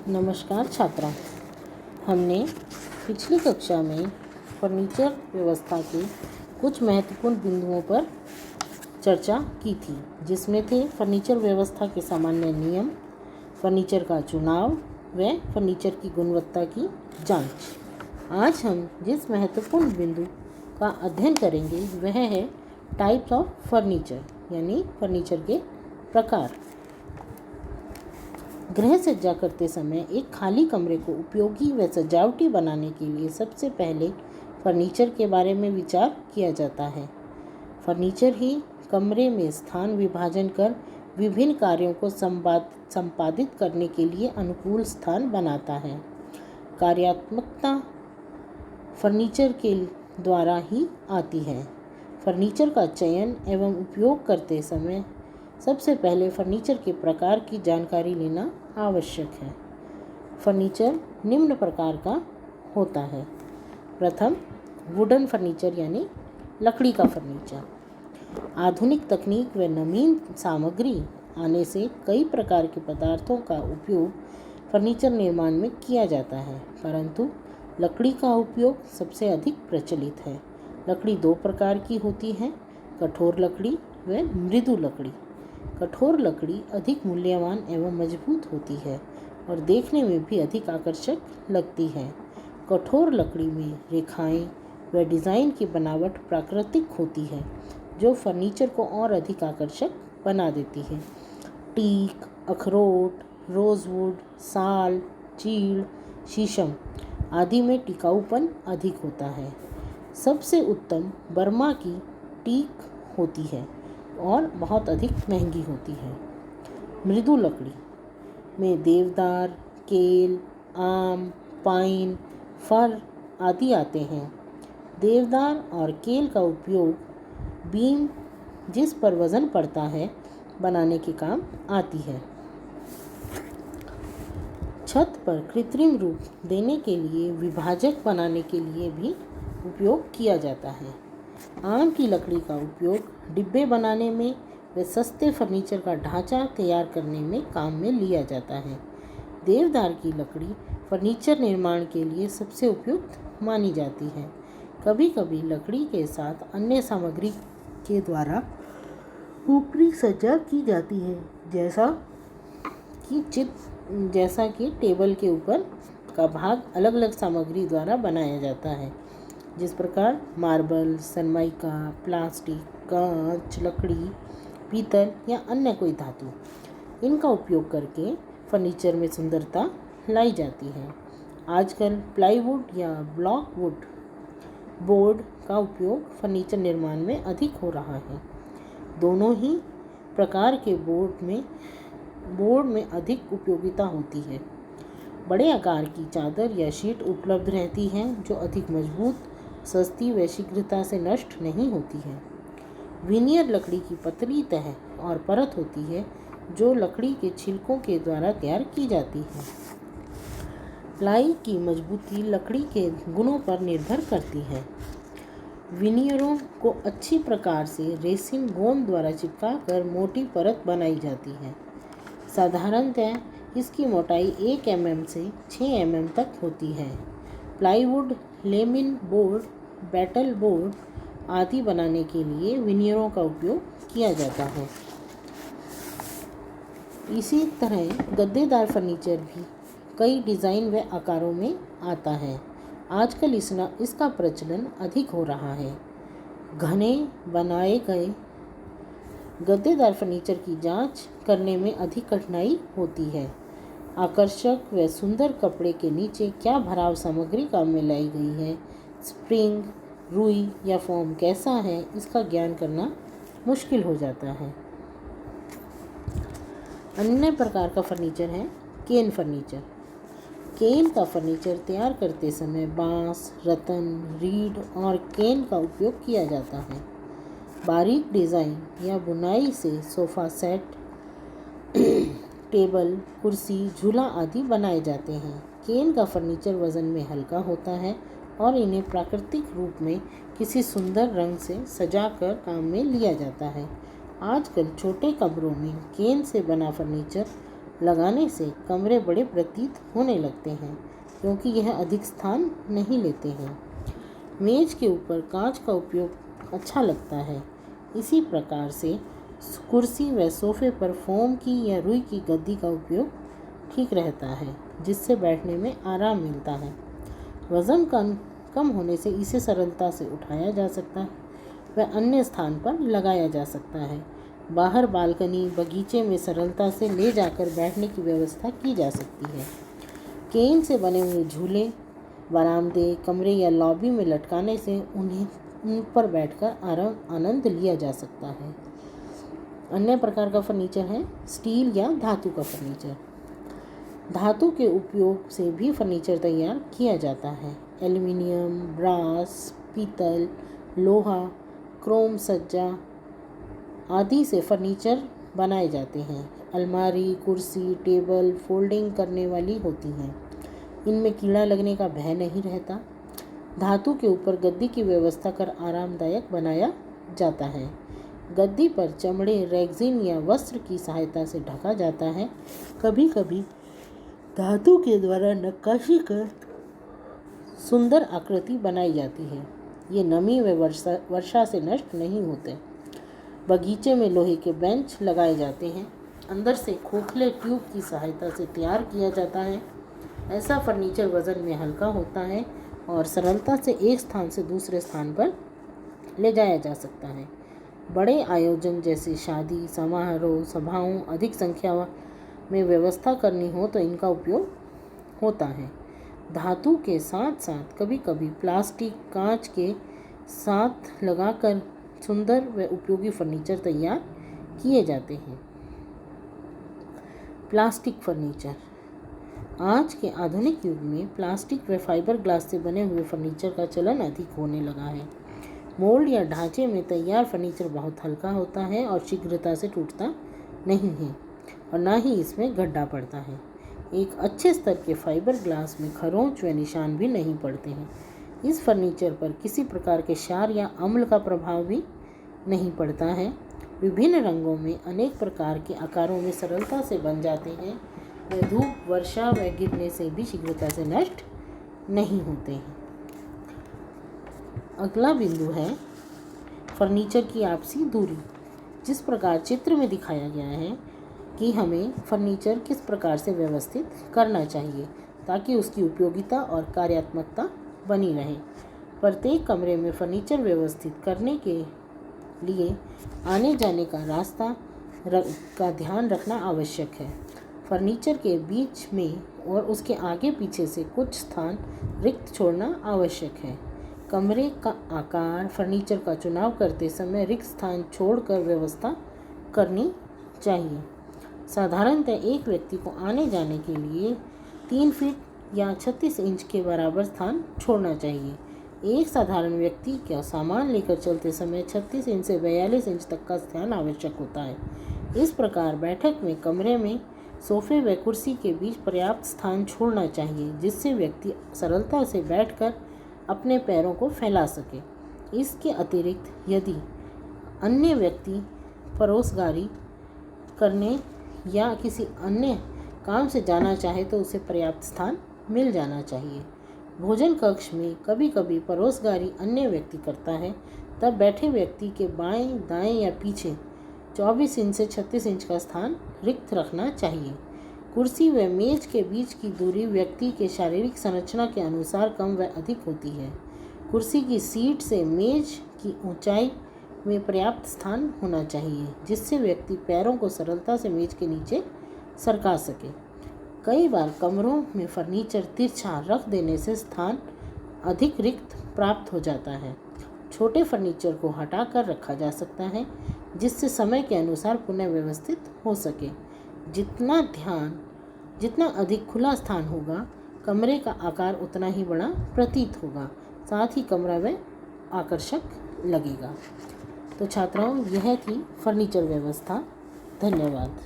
नमस्कार छात्रों। हमने पिछली कक्षा में फर्नीचर व्यवस्था के कुछ महत्वपूर्ण बिंदुओं पर चर्चा की थी, जिसमें थे फर्नीचर व्यवस्था के सामान्य नियम, फर्नीचर का चुनाव व फर्नीचर की गुणवत्ता की जांच। आज हम जिस महत्वपूर्ण बिंदु का अध्ययन करेंगे वह है टाइप्स ऑफ फर्नीचर, यानी फर्नीचर के प्रकार। गृह सज्जा करते समय एक खाली कमरे को उपयोगी व सजावटी बनाने के लिए सबसे पहले फर्नीचर के बारे में विचार किया जाता है। फर्नीचर ही कमरे में स्थान विभाजन कर विभिन्न कार्यों को संपादित करने के लिए अनुकूल स्थान बनाता है। कार्यात्मकता फर्नीचर के द्वारा ही आती है। फर्नीचर का चयन एवं उपयोग करते समय सबसे पहले फर्नीचर के प्रकार की जानकारी लेना आवश्यक है। फर्नीचर निम्न प्रकार का होता है। प्रथम, वुडन फर्नीचर यानी लकड़ी का फर्नीचर। आधुनिक तकनीक व नवीन सामग्री आने से कई प्रकार के पदार्थों का उपयोग फर्नीचर निर्माण में किया जाता है, परंतु लकड़ी का उपयोग सबसे अधिक प्रचलित है। लकड़ी दो प्रकार की होती है, कठोर लकड़ी व मृदु लकड़ी। कठोर लकड़ी अधिक मूल्यवान एवं मजबूत होती है और देखने में भी अधिक आकर्षक लगती है। कठोर लकड़ी में रेखाएं व डिज़ाइन की बनावट प्राकृतिक होती है, जो फर्नीचर को और अधिक आकर्षक बना देती है। टीक, अखरोट, रोजवुड, साल, चीड़, शीशम आदि में टिकाऊपन अधिक होता है। सबसे उत्तम बर्मा की टीक होती है और बहुत अधिक महंगी होती है। मृदु लकड़ी में देवदार, केल, आम, पाइन, फर आदि आते हैं। देवदार और केल का उपयोग बीम, जिस पर वजन पड़ता है, बनाने के काम आती है। छत पर कृत्रिम रूप देने के लिए विभाजक बनाने के लिए भी उपयोग किया जाता है। आम की लकड़ी का उपयोग डिब्बे बनाने में व सस्ते फर्नीचर का ढांचा तैयार करने में काम में लिया जाता है। देवदार की लकड़ी फर्नीचर निर्माण के लिए सबसे उपयुक्त मानी जाती है। कभी कभी लकड़ी के साथ अन्य सामग्री के द्वारा ऊपरी सज्जा की जाती है, जैसा कि टेबल के ऊपर का भाग अलग अलग सामग्री द्वारा बनाया जाता है, जिस प्रकार मार्बल, सनमाइका, प्लास्टिक, कांच, लकड़ी, पीतल या अन्य कोई धातु। इनका उपयोग करके फर्नीचर में सुंदरता लाई जाती है। आजकल प्लाईवुड या ब्लॉकवुड बोर्ड का उपयोग फर्नीचर निर्माण में अधिक हो रहा है। दोनों ही प्रकार के बोर्ड में अधिक उपयोगिता होती है। बड़े आकार की चादर या शीट उपलब्ध रहती हैं, जो अधिक मजबूत, सस्ती व शीघ्रता से नष्ट नहीं होती है। विनियर लकड़ी की पतली तह और परत होती है, जो लकड़ी के छिलकों के द्वारा तैयार की जाती है। प्लाई की मजबूती लकड़ी के गुणों पर निर्भर करती है। विनियरों को अच्छी प्रकार से रेसिन गोंद द्वारा चिपका कर मोटी परत बनाई जाती है। साधारणतः इसकी मोटाई 1 mm से 6 mm तक होती है। Plywood, lamin board, battle board आदि बनाने के लिए विनियरों का उपयोग किया जाता है। इसी तरह गद्देदार फर्नीचर भी कई डिज़ाइन व आकारों में आता है। आजकल इसका प्रचलन अधिक हो रहा है। घने बनाए गए गद्देदार फर्नीचर की जांच करने में अधिक कठिनाई होती है। आकर्षक व सुंदर कपड़े के नीचे क्या भराव सामग्री काम में लाई गई है, स्प्रिंग, रुई या फोम कैसा है, इसका ज्ञान करना मुश्किल हो जाता है। अन्य प्रकार का फर्नीचर है केन फर्नीचर। केन का फर्नीचर तैयार करते समय बांस, रतन, रीड और केन का उपयोग किया जाता है। बारीक डिज़ाइन या बुनाई से सोफ़ा सेट, टेबल, कुर्सी, झूला आदि बनाए जाते हैं। केन का फर्नीचर वजन में हल्का होता है और इन्हें प्राकृतिक रूप में किसी सुंदर रंग से सजाकर काम में लिया जाता है। आजकल छोटे कमरों में केन से बना फर्नीचर लगाने से कमरे बड़े प्रतीत होने लगते हैं, क्योंकि यह अधिक स्थान नहीं लेते हैं। मेज के ऊपर कांच का उपयोग अच्छा लगता है। इसी प्रकार से कुर्सी व सोफे पर फोम की या रुई की गद्दी का उपयोग ठीक रहता है, जिससे बैठने में आराम मिलता है। वज़न कम होने से इसे सरलता से उठाया जा सकता है व अन्य स्थान पर लगाया जा सकता है। बाहर बालकनी, बगीचे में सरलता से ले जाकर बैठने की व्यवस्था की जा सकती है। केन से बने हुए झूले बरामदे, कमरे या लॉबी में लटकाने से उन पर बैठकर आनंद लिया जा सकता है। अन्य प्रकार का फर्नीचर है स्टील या धातु का फर्नीचर। धातु के उपयोग से भी फर्नीचर तैयार किया जाता है। एल्युमिनियम, ब्रास, पीतल, लोहा, क्रोम सज्जा आदि से फर्नीचर बनाए जाते हैं। अलमारी, कुर्सी, टेबल फोल्डिंग करने वाली होती हैं। इनमें कीड़ा लगने का भय नहीं रहता। धातु के ऊपर गद्दी की व्यवस्था कर आरामदायक बनाया जाता है। गद्दी पर चमड़े, रेक्सिन या वस्त्र की सहायता से ढका जाता है। कभी कभी धातु के द्वारा नक्काशी कर सुंदर आकृति बनाई जाती है। ये नमी व वर्षा से नष्ट नहीं होते। बगीचे में लोहे के बेंच लगाए जाते हैं। अंदर से खोखले ट्यूब की सहायता से तैयार किया जाता है। ऐसा फर्नीचर वज़न में हल्का होता है और सरलता से एक स्थान से दूसरे स्थान पर ले जाया जा सकता है। बड़े आयोजन जैसे शादी, समारोह, सभाओं, अधिक संख्या में व्यवस्था करनी हो तो इनका उपयोग होता है। धातु के साथ साथ कभी कभी प्लास्टिक, कांच के साथ लगाकर सुंदर व उपयोगी फर्नीचर तैयार किए जाते हैं। Plastic furniture. आज के आधुनिक युग में प्लास्टिक व फाइबर ग्लास से बने हुए फर्नीचर का चलन अधिक होने लगा है। मोल्ड या ढांचे में तैयार फर्नीचर बहुत हल्का होता है और शीघ्रता से टूटता नहीं है और ना ही इसमें गड्ढा पड़ता है। एक अच्छे स्तर के फाइबर ग्लास में खरोंच व निशान भी नहीं पड़ते हैं। इस फर्नीचर पर किसी प्रकार के क्षार या अम्ल का प्रभाव भी नहीं पड़ता है। विभिन्न रंगों में अनेक प्रकार के आकारों में सरलता से बन जाते हैं। वे धूप, वर्षा व गिरने से भी शीघ्रता से नष्ट नहीं होते हैं। अगला बिंदु है फर्नीचर की आपसी दूरी। जिस प्रकार चित्र में दिखाया गया है कि हमें फर्नीचर किस प्रकार से व्यवस्थित करना चाहिए ताकि उसकी उपयोगिता और कार्यात्मकता बनी रहे। प्रत्येक कमरे में फर्नीचर व्यवस्थित करने के लिए आने जाने का रास्ता का ध्यान रखना आवश्यक है। फर्नीचर के बीच में और उसके आगे पीछे से कुछ स्थान रिक्त छोड़ना आवश्यक है। कमरे का आकार, फर्नीचर का चुनाव करते समय रिक्त स्थान छोड़कर व्यवस्था करनी चाहिए। साधारणतः एक व्यक्ति को आने जाने के लिए 3 फीट या 36 इंच के बराबर स्थान छोड़ना चाहिए। एक साधारण व्यक्ति का सामान लेकर चलते समय 36 इंच से 42 इंच तक का स्थान आवश्यक होता है। इस प्रकार बैठक में कमरे में सोफे व कुर्सी के बीच पर्याप्त स्थान छोड़ना चाहिए, जिससे व्यक्ति सरलता से बैठकर अपने पैरों को फैला सके। इसके अतिरिक्त यदि अन्य व्यक्ति परोसगारी करने या किसी अन्य काम से जाना चाहे तो उसे पर्याप्त स्थान मिल जाना चाहिए। भोजन कक्ष में कभी कभी परोसगारी अन्य व्यक्ति करता है, तब बैठे व्यक्ति के बाएं, दाएं या पीछे 24 इंच से 36 इंच का स्थान रिक्त रखना चाहिए। कुर्सी व मेज के बीच की दूरी व्यक्ति के शारीरिक संरचना के अनुसार कम व अधिक होती है। कुर्सी की सीट से मेज की ऊंचाई में पर्याप्त स्थान होना चाहिए, जिससे व्यक्ति पैरों को सरलता से मेज के नीचे सरका सके। कई बार कमरों में फर्नीचर तिरछा रख देने से स्थान अधिक रिक्त प्राप्त हो जाता है। छोटे फर्नीचर को हटाकर रखा जा सकता है, जिससे समय के अनुसार पुनः व्यवस्थित हो सके। जितना अधिक खुला स्थान होगा, कमरे का आकार उतना ही बड़ा प्रतीत होगा, साथ ही कमरा व आकर्षक लगेगा। तो छात्राओं, यह थी फर्नीचर व्यवस्था। धन्यवाद।